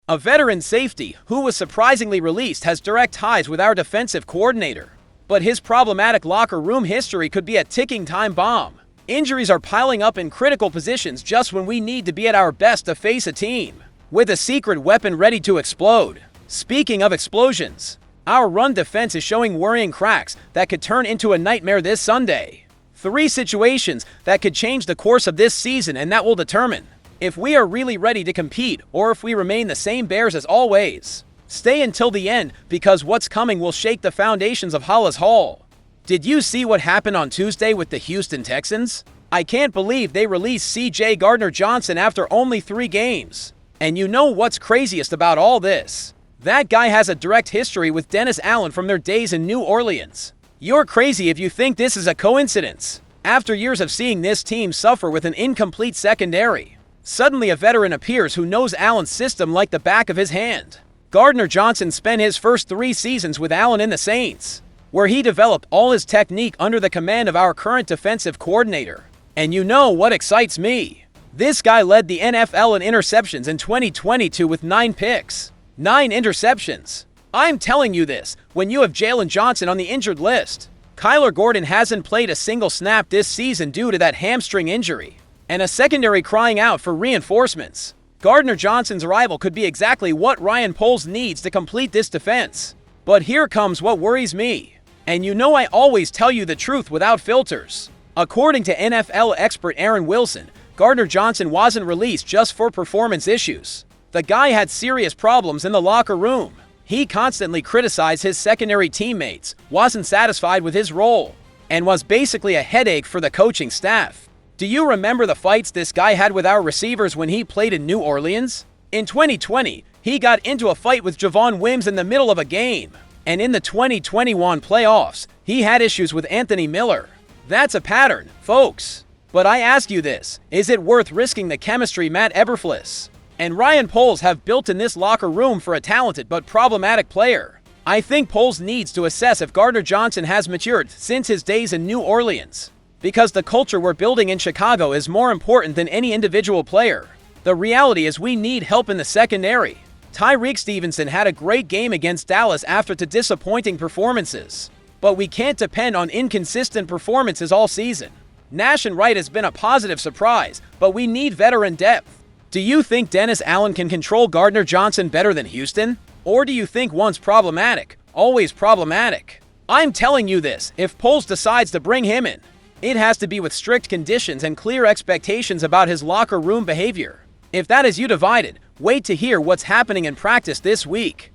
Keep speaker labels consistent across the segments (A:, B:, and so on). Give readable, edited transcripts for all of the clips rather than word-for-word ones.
A: A veteran safety who was surprisingly released has direct ties with our defensive coordinator. But his problematic locker room history could be a ticking time bomb. Injuries are piling up in critical positions just when we need to be at our best to face a team with a secret weapon ready to explode. Speaking of explosions, our run defense is showing worrying cracks that could turn into a nightmare this Sunday. 3 situations that could change the course of this season, and that will determine if we are really ready to compete or if we remain the same Bears as always. Stay until the end because what's coming will shake the foundations of Hollis Hall. Did you see what happened on Tuesday with the Houston Texans? I can't believe they released CJ Gardner-Johnson after only 3 games. And you know what's craziest about all this? That guy has a direct history with Dennis Allen from their days in New Orleans. You're crazy if you think this is a coincidence. After years of seeing this team suffer with an incomplete secondary, suddenly a veteran appears who knows Allen's system like the back of his hand. Gardner-Johnson spent his first 3 seasons with Allen in the Saints, where he developed all his technique under the command of our current defensive coordinator. And you know what excites me? This guy led the NFL in interceptions in 2022 with 9 picks. 9 interceptions. I'm telling you this when you have Jalen Johnson on the injured list. Kyler Gordon hasn't played a single snap this season due to that hamstring injury, and a secondary crying out for reinforcements. Gardner-Johnson's arrival could be exactly what Ryan Poles needs to complete this defense. But here comes what worries me. And you know I always tell you the truth without filters. According to NFL expert Aaron Wilson, Gardner-Johnson wasn't released just for performance issues. The guy had serious problems in the locker room. He constantly criticized his secondary teammates, wasn't satisfied with his role, and was basically a headache for the coaching staff. Do you remember the fights this guy had with our receivers when he played in New Orleans? In 2020, he got into a fight with Javon Wims in the middle of a game. And in the 2021 playoffs, he had issues with Anthony Miller. That's a pattern, folks. But I ask you this, is it worth risking the chemistry Matt Eberflus and Ryan Poles have built in this locker room for a talented but problematic player? I think Poles needs to assess if Gardner-Johnson has matured since his days in New Orleans, because the culture we're building in Chicago is more important than any individual player. The reality is we need help in the secondary. Tyreek Stevenson had a great game against Dallas after 2 disappointing performances, but we can't depend on inconsistent performances all season. Nash and Wright has been a positive surprise, but we need veteran depth. Do you think Dennis Allen can control Gardner-Johnson better than Houston? Or do you think once problematic, always problematic? I'm telling you this, if Poles decides to bring him in, it has to be with strict conditions and clear expectations about his locker room behavior. If that is you divided, wait to hear what's happening in practice this week.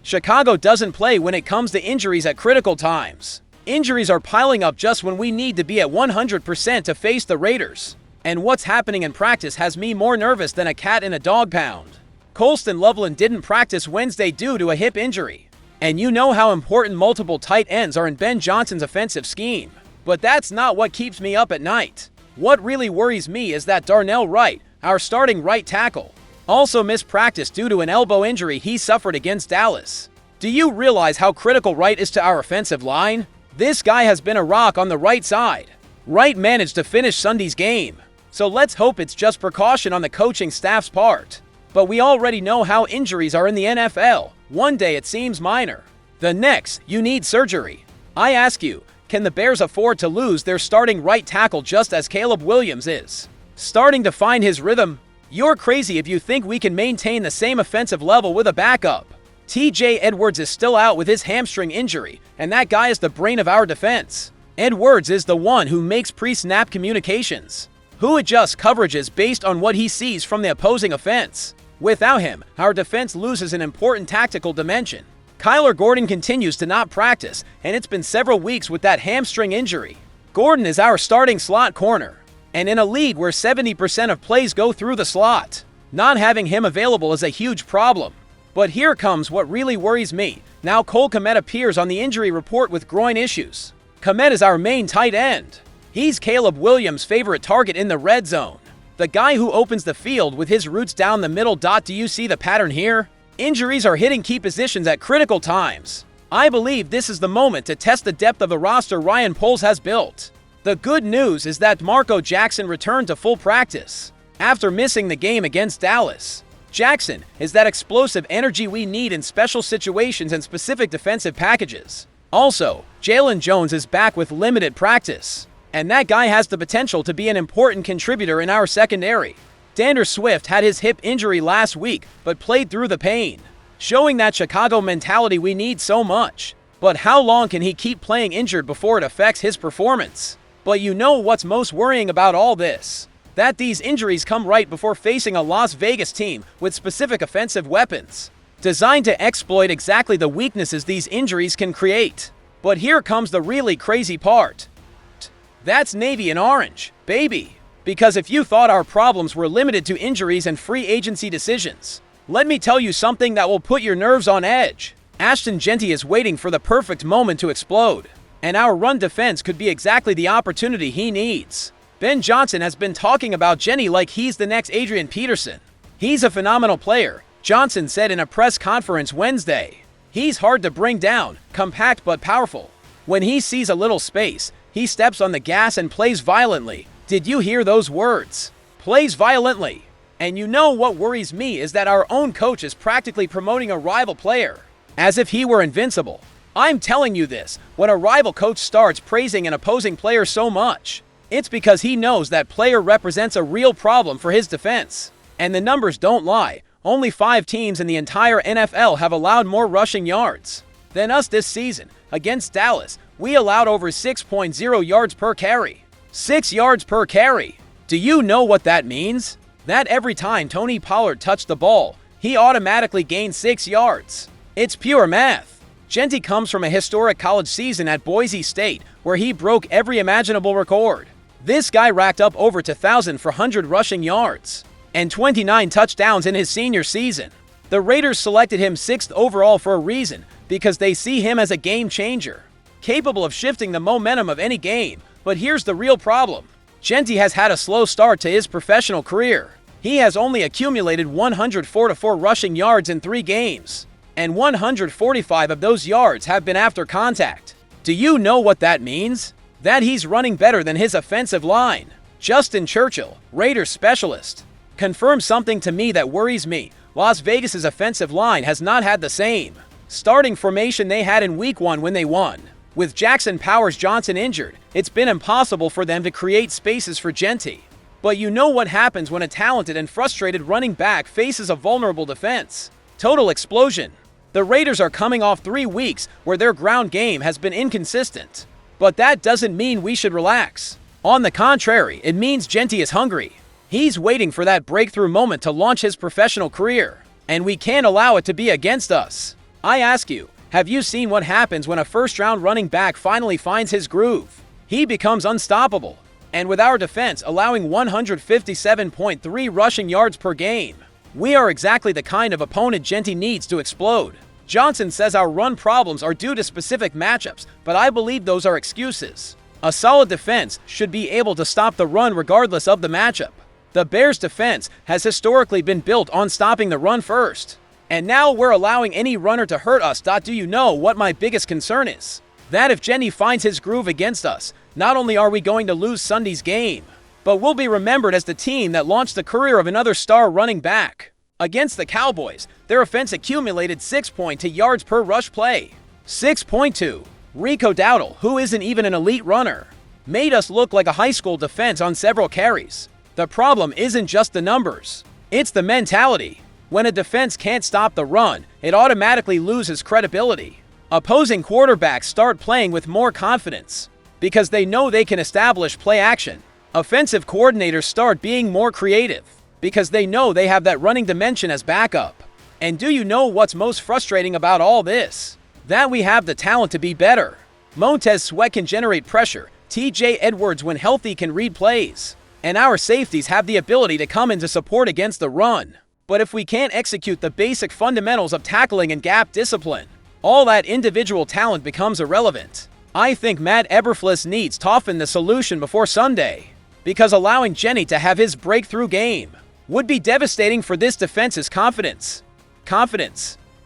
A: Chicago doesn't play when it comes to injuries at critical times. Injuries are piling up just when we need to be at 100% to face the Raiders. And what's happening in practice has me more nervous than a cat in a dog pound. Colston Loveland didn't practice Wednesday due to a hip injury. And you know how important multiple tight ends are in Ben Johnson's offensive scheme. But that's not what keeps me up at night. What really worries me is that Darnell Wright, our starting right tackle, also missed practice due to an elbow injury he suffered against Dallas. Do you realize how critical Wright is to our offensive line? This guy has been a rock on the right side. Wright managed to finish Sunday's game, so let's hope it's just precaution on the coaching staff's part. But we already know how injuries are in the NFL. One day it seems minor. The next, you need surgery. I ask you, can the Bears afford to lose their starting right tackle just as Caleb Williams is starting to find his rhythm? You're crazy if you think we can maintain the same offensive level with a backup. TJ Edwards is still out with his hamstring injury, and that guy is the brain of our defense. Edwards is the one who makes pre-snap communications, who adjusts coverages based on what he sees from the opposing offense. Without him, our defense loses an important tactical dimension. Kyler Gordon continues to not practice, and it's been several weeks with that hamstring injury. Gordon is our starting slot corner, and in a league where 70% of plays go through the slot, not having him available is a huge problem. But here comes what really worries me. Now Cole Kmet appears on the injury report with groin issues. Kmet is our main tight end. He's Caleb Williams' favorite target in the red zone, the guy who opens the field with his roots down the middle. Do you see the pattern here? Injuries are hitting key positions at critical times. I believe this is the moment to test the depth of the roster Ryan Poles has built. The good news is that Marco Jackson returned to full practice after missing the game against Dallas. Jackson is that explosive energy we need in special situations and specific defensive packages. Also, Jalen Jones is back with limited practice, and that guy has the potential to be an important contributor in our secondary. D'Andre Swift had his hip injury last week, but played through the pain, showing that Chicago mentality we need so much. But how long can he keep playing injured before it affects his performance? But you know what's most worrying about all this? That these injuries come right before facing a Las Vegas team with specific offensive weapons, designed to exploit exactly the weaknesses these injuries can create. But here comes the really crazy part. That's navy and orange, baby. Because if you thought our problems were limited to injuries and free agency decisions, let me tell you something that will put your nerves on edge. Jeanty is waiting for the perfect moment to explode, and our run defense could be exactly the opportunity he needs. Ben Johnson has been talking about Jeanty like he's the next Adrian Peterson. He's a phenomenal player, Johnson said in a press conference Wednesday. He's hard to bring down, compact but powerful. When he sees a little space, he steps on the gas and plays violently. Did you hear those words? Plays violently. And you know what worries me is that our own coach is practically promoting a rival player, as if he were invincible. I'm telling you this, when a rival coach starts praising an opposing player so much, it's because he knows that player represents a real problem for his defense. And the numbers don't lie. Only 5 teams in the entire NFL have allowed more rushing yards than us this season. Against Dallas, we allowed over 6.0 yards per carry. 6 yards per carry. Do you know what that means? That every time Tony Pollard touched the ball, he automatically gained 6 yards. It's pure math. Jeanty comes from a historic college season at Boise State, where he broke every imaginable record. This guy racked up over 2,400 rushing yards and 29 touchdowns in his senior season. The Raiders selected him 6th overall for a reason, because they see him as a game changer, capable of shifting the momentum of any game. But here's the real problem. Jeanty has had a slow start to his professional career. He has only accumulated 104 rushing yards in 3 games, and 145 of those yards have been after contact. Do you know what that means? That he's running better than his offensive line. Justin Churchill, Raiders specialist, confirmed something to me that worries me. Las Vegas's offensive line has not had the same starting formation they had in Week 1 when they won. With Jackson Powers-Johnson injured, it's been impossible for them to create spaces for Jeanty. But you know what happens when a talented and frustrated running back faces a vulnerable defense? Total explosion. The Raiders are coming off 3 weeks where their ground game has been inconsistent. But that doesn't mean we should relax. On the contrary, it means Jeanty is hungry. He's waiting for that breakthrough moment to launch his professional career, and we can't allow it to be against us. I ask you, have you seen what happens when a first-round running back finally finds his groove? He becomes unstoppable. And with our defense allowing 157.3 rushing yards per game, we are exactly the kind of opponent Jeanty needs to explode. Johnson says our run problems are due to specific matchups, but I believe those are excuses. A solid defense should be able to stop the run regardless of the matchup. The Bears' defense has historically been built on stopping the run first. And now we're allowing any runner to hurt us. Do you know what my biggest concern is? That if Jeanty finds his groove against us, not only are we going to lose Sunday's game, but we'll be remembered as the team that launched the career of another star running back. Against the Cowboys, their offense accumulated 6.2 yards per rush play. 6.2. Rico Dowdle, who isn't even an elite runner, made us look like a high school defense on several carries. The problem isn't just the numbers. It's the mentality. When a defense can't stop the run, it automatically loses credibility. Opposing quarterbacks start playing with more confidence because they know they can establish play action. Offensive coordinators start being more creative because they know they have that running dimension as backup. And do you know what's most frustrating about all this? That we have the talent to be better. Montez Sweat can generate pressure. TJ Edwards, when healthy, can read plays. And our safeties have the ability to come into support against the run. But if we can't execute the basic fundamentals of tackling and gap discipline, all that individual talent becomes irrelevant. I think Matt Eberflus needs to find the solution before Sunday, because allowing Jeanty to have his breakthrough game would be devastating for this defense's confidence.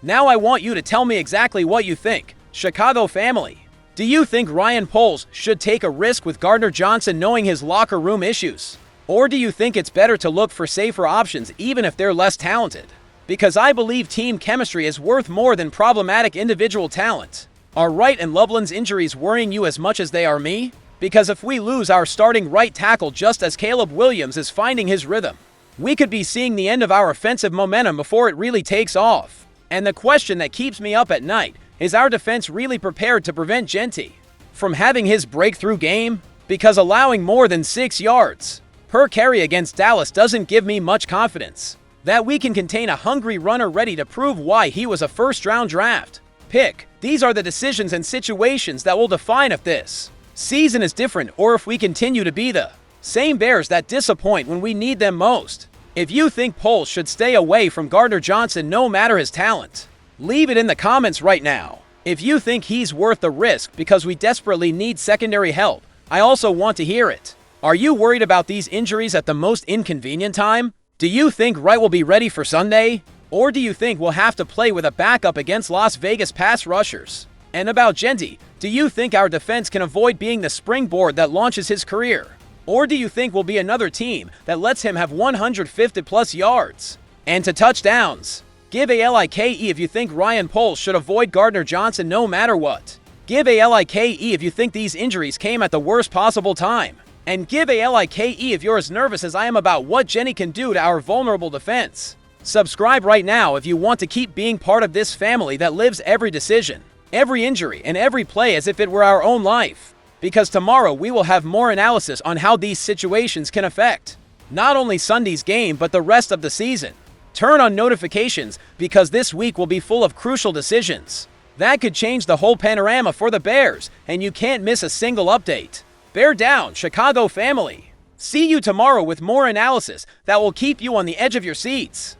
A: Now I want you to tell me exactly what you think, Chicago family. Do you think Ryan Poles should take a risk with Gardner-Johnson knowing his locker room issues? Or do you think it's better to look for safer options even if they're less talented? because I believe team chemistry is worth more than problematic individual talent. Are Wright and Loveland's injuries worrying you as much as they are me? Because if we lose our starting right tackle just as Caleb Williams is finding his rhythm, we could be seeing the end of our offensive momentum before it really takes off. And the question that keeps me up at night, is our defense really prepared to prevent Jeanty from having his breakthrough game? Because allowing more than 6 yards per carry against Dallas doesn't give me much confidence that we can contain a hungry runner ready to prove why he was a first-round draft pick. These are the decisions and situations that will define if this season is different or if we continue to be the same Bears that disappoint when we need them most. If you think Poles should stay away from Gardner-Johnson no matter his talent, leave it in the comments right now. If you think he's worth the risk because we desperately need secondary help, I also want to hear it. Are you worried about these injuries at the most inconvenient time? Do you think Wright will be ready for Sunday? Or do you think we'll have to play with a backup against Las Vegas pass rushers? And about Jeanty, do you think our defense can avoid being the springboard that launches his career? Or do you think we'll be another team that lets him have 150-plus yards and to touchdowns? Give a like if you think Ryan Poles should avoid Gardner-Johnson no matter what. Give a like if you think these injuries came at the worst possible time. And give a like if you're as nervous as I am about what Jeanty can do to our vulnerable defense. Subscribe right now if you want to keep being part of this family that lives every decision, every injury, and every play as if it were our own life. Because tomorrow we will have more analysis on how these situations can affect not only Sunday's game but the rest of the season. Turn on notifications because this week will be full of crucial decisions that could change the whole panorama for the Bears, and you can't miss a single update. Bear down, Chicago family. See you tomorrow with more analysis that will keep you on the edge of your seats.